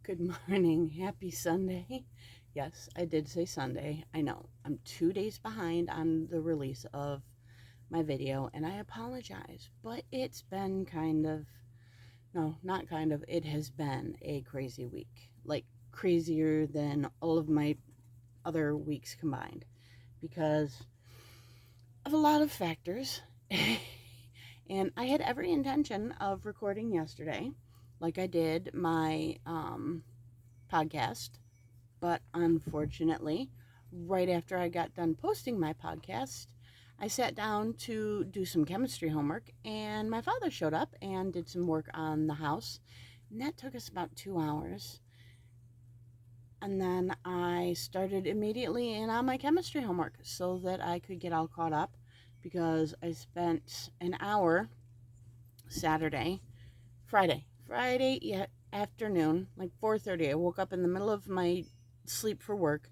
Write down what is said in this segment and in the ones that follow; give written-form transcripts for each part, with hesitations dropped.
Good morning. Happy Sunday. Yes, I did say Sunday. I know. I'm 2 days behind on the release of my video, and I apologize. But it's been no, not kind of, it has been a crazy week. Like, crazier than all of my other weeks combined because of a lot of factors. And I had every intention of recording yesterday, like I did my podcast. But unfortunately, right after I got done posting my podcast, I sat down to do some chemistry homework, and my father showed up and did some work on the house. And that took us about 2 hours. And then I started immediately in on my chemistry homework so that I could get all caught up because I spent an hour Friday afternoon, like 4:30. I woke up in the middle of my sleep for work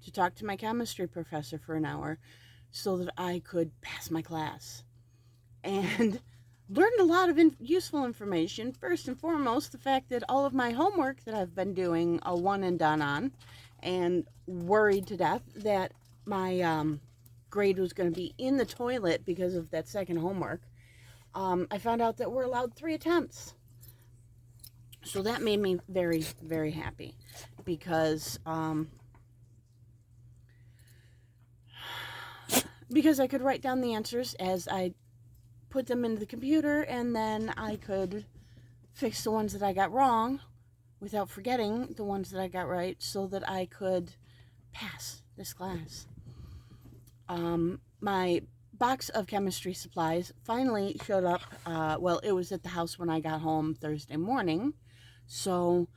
to talk to my chemistry professor for an hour so that I could pass my class. And learned a lot of useful information. First and foremost, the fact that all of my homework that I've been doing a one and done on, and worried to death that my grade was going to be in the toilet because of that second homework. I found out that we're allowed 3 attempts. So that made me very, very happy because I could write down the answers as I put them into the computer, and then I could fix the ones that I got wrong without forgetting the ones that I got right so that I could pass this class. My box of chemistry supplies finally showed up. Well, it was at the house when I got home Thursday morning. So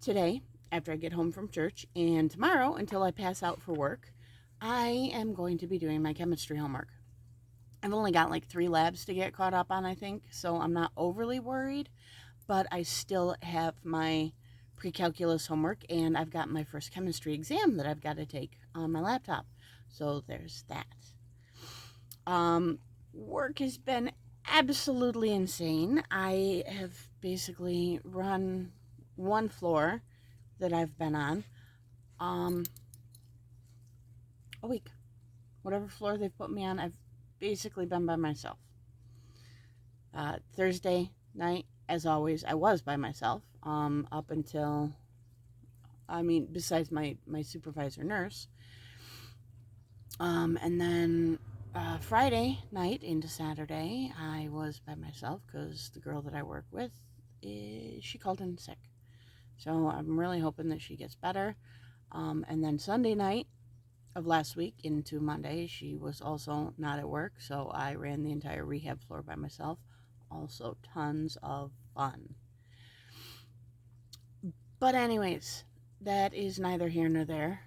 today, after I get home from church, and tomorrow until I pass out for work, I am going to be doing my chemistry homework. I've only got like 3 labs to get caught up on, I think, so I'm not overly worried, but I still have my pre-calculus homework, and I've got my first chemistry exam that I've got to take on my laptop. So there's that. Work has been absolutely insane. I have basically run one floor that I've been on a week. Whatever floor they've put me on, I've basically been by myself. Thursday night, as always, I was by myself up until, besides my supervisor nurse. And then Friday night into Saturday, I was by myself because the girl that I work with, she called in sick. So I'm really hoping that she gets better. And then Sunday night of last week into Monday, she was also not at work, so I ran the entire rehab floor by myself. Also tons of fun. But anyways, that is neither here nor there.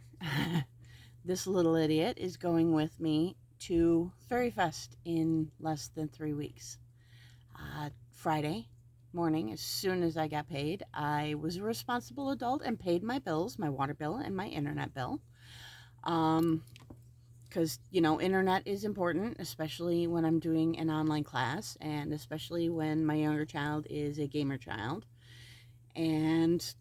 This little idiot is going with me to Fairy Fest in less than 3 weeks. Friday morning, as soon as I got paid, I was a responsible adult and paid my bills, my water bill and my internet bill. Because, internet is important, especially when I'm doing an online class, and especially when my younger child is a gamer child. And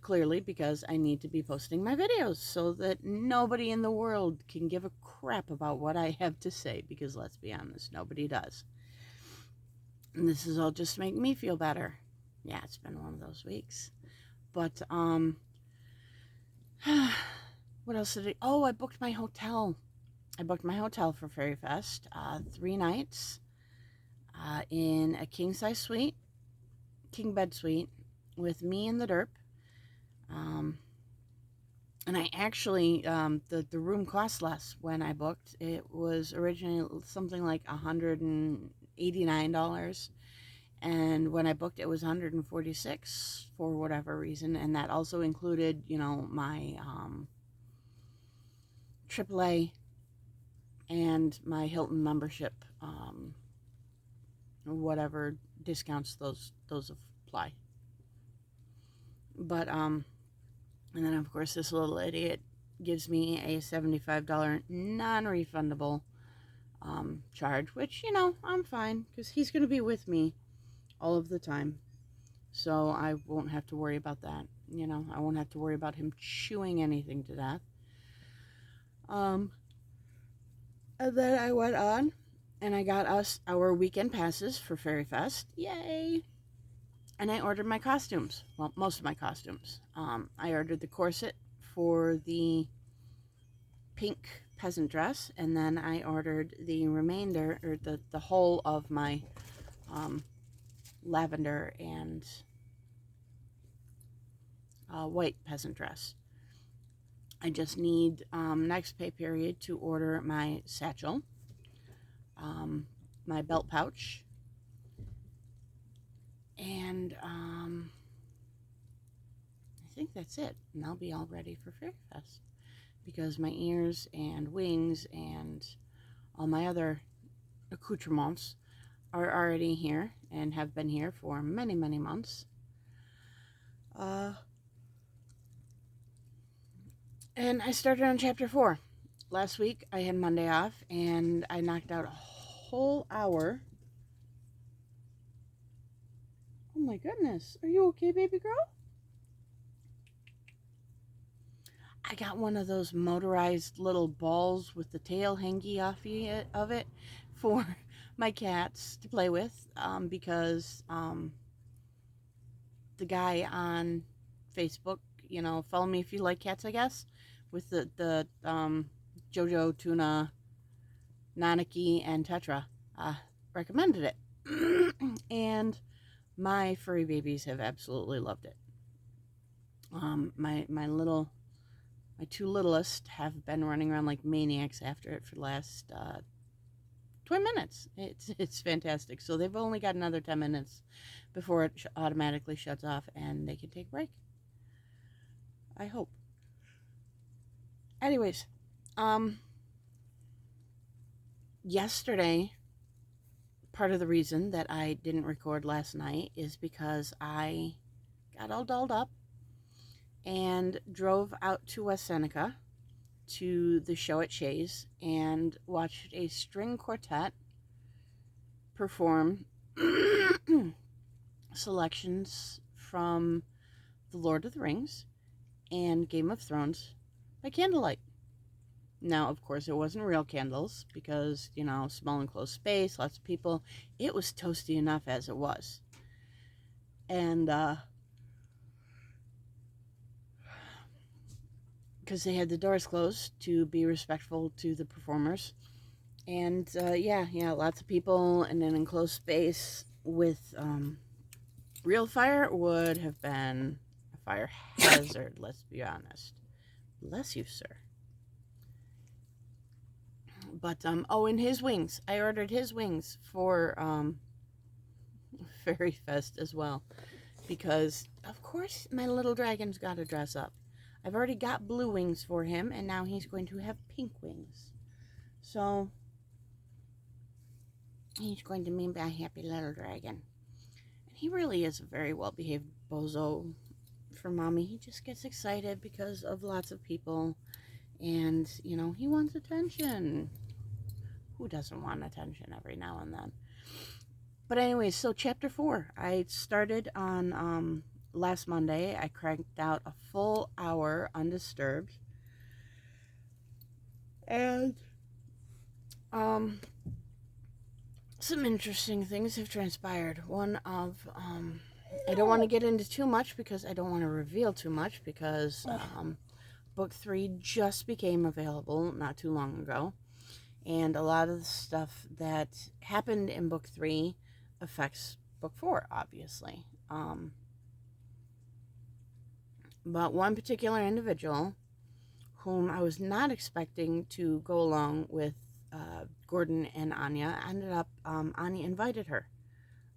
clearly because I need to be posting my videos so that nobody in the world can give a crap about what I have to say, because let's be honest, nobody does. And this is all just to make me feel better. Yeah, it's been one of those weeks. But, what else did I booked my hotel. I booked my hotel for Fairy Fest, 3 nights, in a king-size suite, king bed suite, with me and the derp. And I actually, the room cost less when I booked. It was originally something like $189. And when I booked, it was $146 for whatever reason. And that also included, my AAA and my Hilton membership, whatever discounts those apply. But, and then of course this little idiot gives me a $75 non-refundable charge, which, I'm fine, because he's going to be with me all of the time. So I won't have to worry about that. You know, I won't have to worry about him chewing anything to death. And then I went on and I got us our weekend passes for Fairy Fest. Yay! And I ordered my costumes. Well, most of my costumes. I ordered the corset for the pink peasant dress, and then I ordered the remainder, or the whole of my lavender and white peasant dress. I just need next pay period to order my satchel, my belt pouch, and I think that's it. And I'll be all ready for Fairy Fest, because my ears and wings and all my other accoutrements are already here and have been here for many, many months. And I started on chapter 4. Last week I had Monday off and I knocked out a whole hour. Oh my goodness. Are you okay, baby girl? I got one of those motorized little balls with the tail hanging off of it for my cats to play with, because the guy on Facebook, you know, follow me if you like cats, I guess, with the Jojo, Tuna, Nanaki, and Tetra, recommended it. And my furry babies have absolutely loved it. My two littlest have been running around like maniacs after it for the last 20 minutes. It's fantastic. So they've only got another 10 minutes before it automatically shuts off and they can take a break. I hope. Anyways, yesterday, part of the reason that I didn't record last night is because I got all dolled up and drove out to West Seneca to the show at Shays and watched a string quartet perform selections from The Lord of the Rings and Game of Thrones by candlelight. Now, of course, it wasn't real candles because, you know, small enclosed space, lots of people. It was toasty enough as it was. And, because they had the doors closed to be respectful to the performers. And, yeah, lots of people in an enclosed space with real fire would have been a fire hazard, let's be honest. Bless you, sir. But, oh, and his wings. I ordered his wings for Fairy Fest as well. Because, of course, my little dragon's got to dress up. I've already got blue wings for him, and now he's going to have pink wings. So, he's going to be my happy little dragon. And he really is a very well-behaved bozo for Mommy. He just gets excited because of lots of people. And, you know, he wants attention. Who doesn't want attention every now and then? But anyways, so chapter 4. I started on last Monday. I cranked out a full hour undisturbed. And some interesting things have transpired. One of, I don't want to get into too much because I don't want to reveal too much because book 3 just became available not too long ago. And a lot of the stuff that happened in book 3 affects book 4, obviously. But one particular individual whom I was not expecting to go along with Gordon and Anya ended up, Anya invited her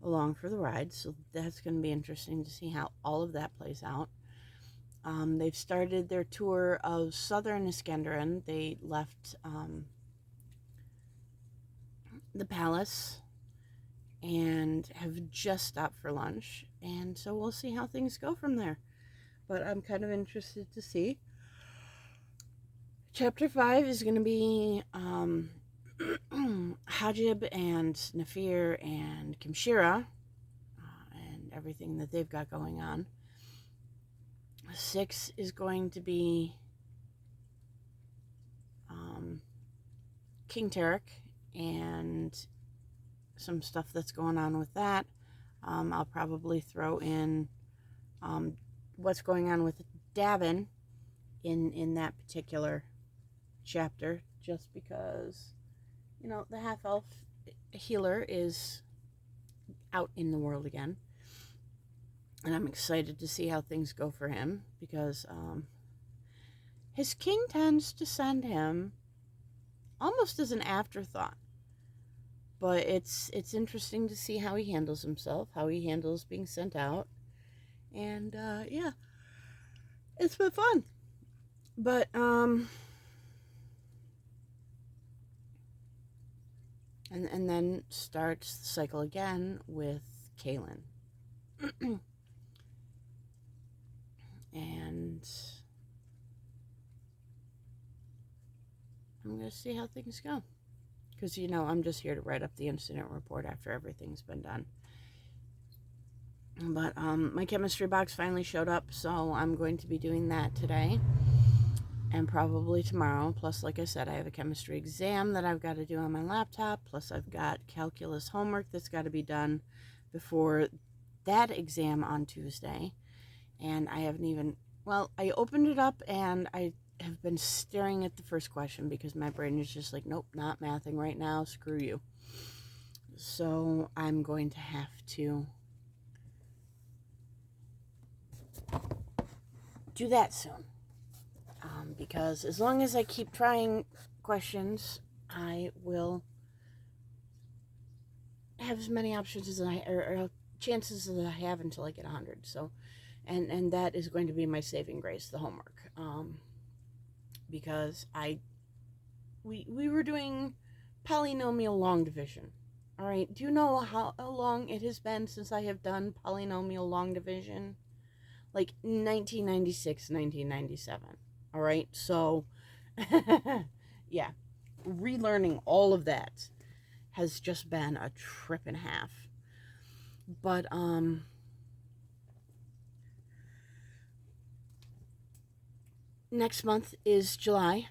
along for the ride. So that's going to be interesting to see how all of that plays out. They've started their tour of southern Iskenderun. They left the palace and have just stopped for lunch, and so we'll see how things go from there. But I'm kind of interested to see. Chapter 5 is going to be Hajib and Nafir and Kimshira, and everything that they've got going on. 6 is going to be King Tarek and some stuff that's going on with that. I'll probably throw in what's going on with Davin in that particular chapter, just because, you know, the half-elf healer is out in the world again. And I'm excited to see how things go for him, because his king tends to send him almost as an afterthought. But it's interesting to see how he handles himself, how he handles being sent out. And yeah, it's been fun. But and then starts the cycle again with Kaylin. And I'm going to see how things go. Because, you know, I'm just here to write up the incident report after everything's been done. But my chemistry box finally showed up, so I'm going to be doing that today. And probably tomorrow. Plus, like I said, I have a chemistry exam that I've got to do on my laptop. Plus, I've got calculus homework that's got to be done before that exam on Tuesday. And I haven't even, well, I opened it up and I have been staring at the first question because my brain is just like, nope, not mathing right now, screw you. So I'm going to have to do that soon. Because as long as I keep trying questions, I will have as many options as or chances as I have until I get 100. So, and that is going to be my saving grace, the homework. Because we were doing polynomial long division. All right, do you know how long it has been since I have done polynomial long division? Like 1996, 1997. All right, so yeah, relearning all of that has just been a trip and a half. But next month is July,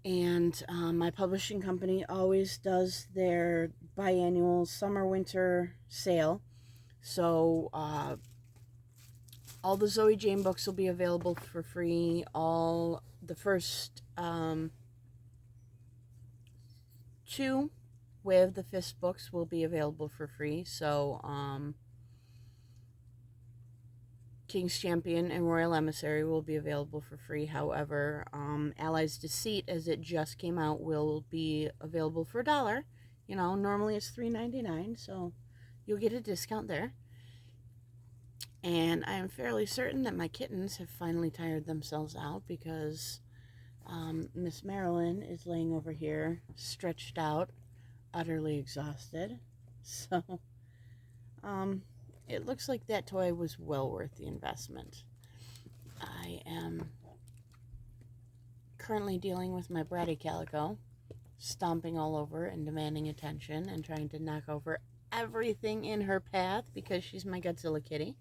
and my publishing company always does their biannual summer-winter sale. So all the Zoe Jane books will be available for free. All the first 2 with the Fist books will be available for free. So King's Champion and Royal Emissary will be available for free. However, Allies Deceit, as it just came out, will be available for $1. You know, normally it's $3.99, so you'll get a discount there. And I am fairly certain that my kittens have finally tired themselves out, because Miss Marilyn is laying over here, stretched out, utterly exhausted. So, it looks like that toy was well worth the investment. I am currently dealing with my bratty calico, stomping all over and demanding attention and trying to knock over everything in her path because she's my Godzilla kitty.